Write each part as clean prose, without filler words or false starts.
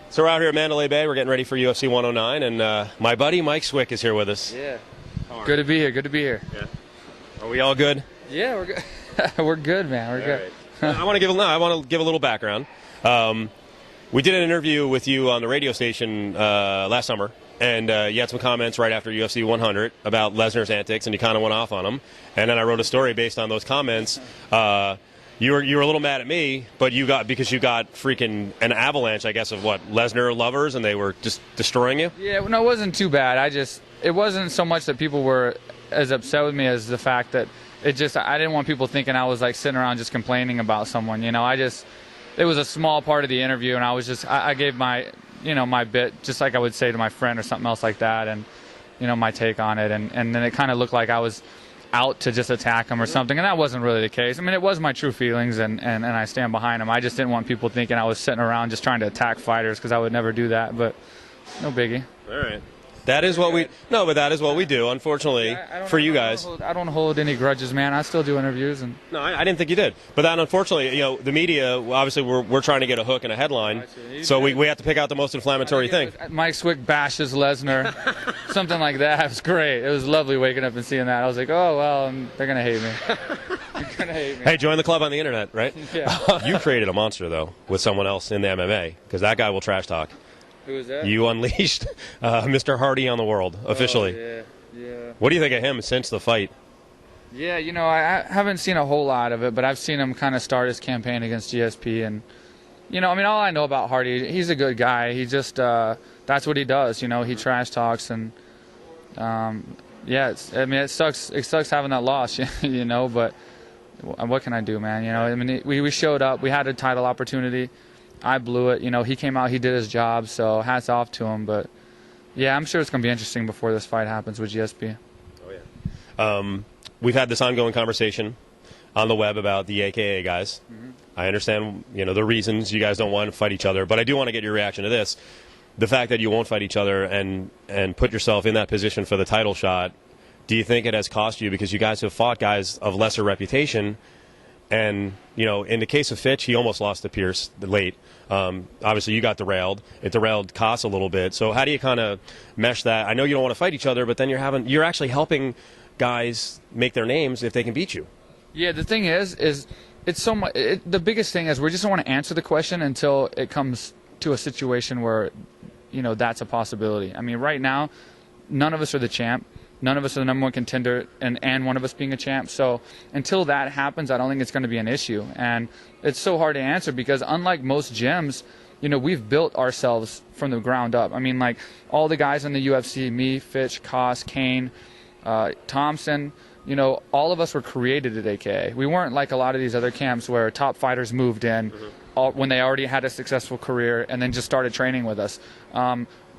So we're out here at Mandalay Bay. We're getting ready for UFC 109, and my buddy Mike Swick is here with us. Yeah. Good to be here. Good to be here. Yeah. Are we all good? Yeah, we're good. We're good, man. We're good. Right. I want to give a little background. We did an interview with you on the radio station last summer, and you had some comments right after UFC 100 about Lesnar's antics, and you kind of went off on them. And then I wrote a story based on those comments. You were a little mad at me, but because you got freaking an avalanche, I guess, of Lesnar lovers, and they were just destroying you. Yeah, no, it wasn't too bad. It wasn't so much that people were as upset with me as the fact that I didn't want people thinking I was like sitting around just complaining about someone. You know, it was a small part of the interview, and I gave my my bit, just like I would say to my friend or something else like that, and my take on it, and then it kind of looked like I was out to just attack him or something, and that wasn't really the case. I mean, it was my true feelings, and I stand behind him. I just didn't want people thinking I was sitting around just trying to attack fighters, because I would never do that, but no biggie. All right. That is what we do, unfortunately, for you guys. I don't hold any grudges, man. I still do interviews. No, I didn't think you did. But then, unfortunately, the media, obviously, we're trying to get a hook and a headline, so we have to pick out the most inflammatory thing. Mike Swick bashes Lesnar, something like that. It was great. It was lovely waking up and seeing that. I was like, oh, well, they're going to hate me. They're going to hate me. Hey, join the club on the internet, right? Yeah. You created a monster, though, with someone else in the MMA, because that guy will trash talk. Who was that? You unleashed Mr. Hardy on the world, officially. Oh, yeah. What do you think of him since the fight? Yeah, I haven't seen a whole lot of it, but I've seen him kind of start his campaign against GSP. And, all I know about Hardy, he's a good guy. He just, that's what he does. He trash talks. And, it sucks. It sucks having that loss, but what can I do, man? We showed up. We had a title opportunity. I blew it. He came out, he did his job, so hats off to him. But, yeah, I'm sure it's going to be interesting before this fight happens with GSP. Oh, yeah. We've had this ongoing conversation on the web about the AKA guys. Mm-hmm. I understand, the reasons you guys don't want to fight each other, but I do want to get your reaction to this. The fact that you won't fight each other and put yourself in that position for the title shot, do you think it has cost you? Because you guys have fought guys of lesser reputation. And, in the case of Fitch, he almost lost to Pierce late. Obviously, you got derailed. It derailed Koss a little bit. So how do you kind of mesh that? I know you don't want to fight each other, but then you're actually helping guys make their names if they can beat you. Yeah, the thing is it's so much. The biggest thing is we just don't want to answer the question until it comes to a situation where, that's a possibility. I mean, right now, none of us are the champ. None of us are the number one contender, and one of us being a champ. So until that happens, I don't think it's going to be an issue. And it's so hard to answer because unlike most gyms, we've built ourselves from the ground up. I mean, like all the guys in the UFC, me, Fitch, Koss, Kane, Thompson, all of us were created at AKA. We weren't like a lot of these other camps where top fighters moved in when they already had a successful career and then just started training with us.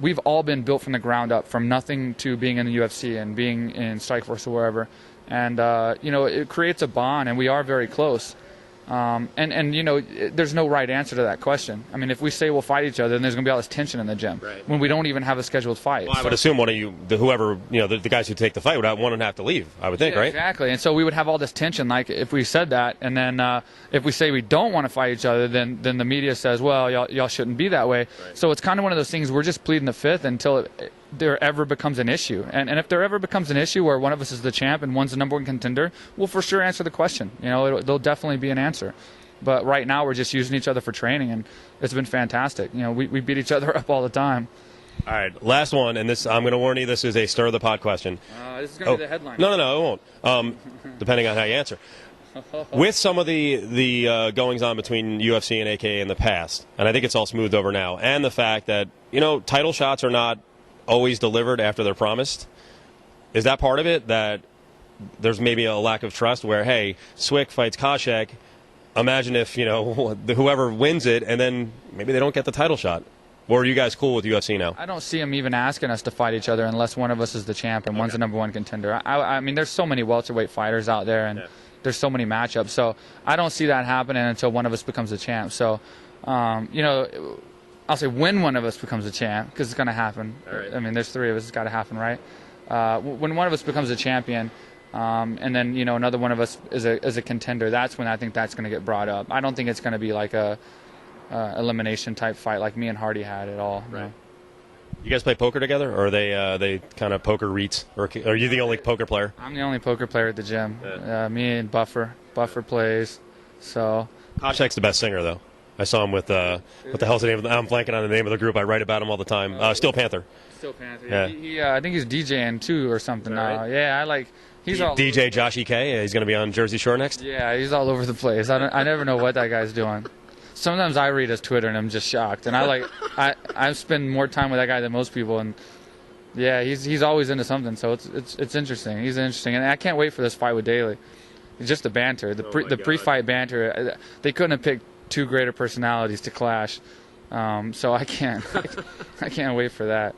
We've all been built from the ground up, from nothing to being in the UFC and being in Strikeforce or wherever. And, it creates a bond, and we are very close. There's no right answer to that question. I mean, if we say we'll fight each other, then there's going to be all this tension in the gym when we don't even have a scheduled fight. Well, I would assume one of you, the guys who take the fight would want to have to leave, I would think, right? Exactly. And so we would have all this tension, like if we said that, and then if we say we don't want to fight each other, then the media says, well, y'all shouldn't be that way. Right. So it's kind of one of those things, we're just pleading the fifth until there ever becomes an issue. And if there ever becomes an issue where one of us is the champ and one's the number one contender, we'll for sure answer the question. There'll definitely be an answer. But right now we're just using each other for training, and it's been fantastic. We beat each other up all the time. All right, last one, and this I'm going to warn you, this is a stir of the pot question. This is going to be the headline. No, it won't, depending on how you answer. With some of the goings-on between UFC and AKA in the past, and I think it's all smoothed over now, and the fact that, title shots are not always delivered after they're promised, is that part of it, that there's maybe a lack of trust where, hey, Swick fights Koscheck, imagine if, whoever wins it, and then maybe they don't get the title shot. Or are you guys cool with UFC now? I don't see them even asking us to fight each other unless one of us is the champ and one's the number one contender. I mean, there's so many welterweight fighters out there, and there's so many matchups. So I don't see that happening until one of us becomes the champ. So, I'll say when one of us becomes a champ, because it's going to happen. Right. I mean, there's three of us. It's got to happen, right? When one of us becomes a champion, and then another one of us is a contender, that's when I think that's going to get brought up. I don't think it's going to be like a elimination type fight like me and Hardy had at all. Right. You guys play poker together, or are they kind of poker REITs, or are you the only poker player? I'm the only poker player at the gym. Yeah. Me and Buffer plays. So Koshek's the best singer, though. I saw him with what the hell's the name of the, I'm blanking on the name of the group. I write about him all the time. Steel Panther. Steel Panther. Yeah. I think he's DJing too or something now. Right? Yeah, he's all DJ Josh E.K. He's going to be on Jersey Shore next. Yeah, he's all over the place. I never know what that guy's doing. Sometimes I read his Twitter and I'm just shocked. And I spend more time with that guy than most people. And yeah, he's always into something. So it's interesting. He's interesting, and I can't wait for this fight with Daly. It's just the banter, the pre-fight banter. They couldn't have picked two greater personalities to clash. So I can't wait for that.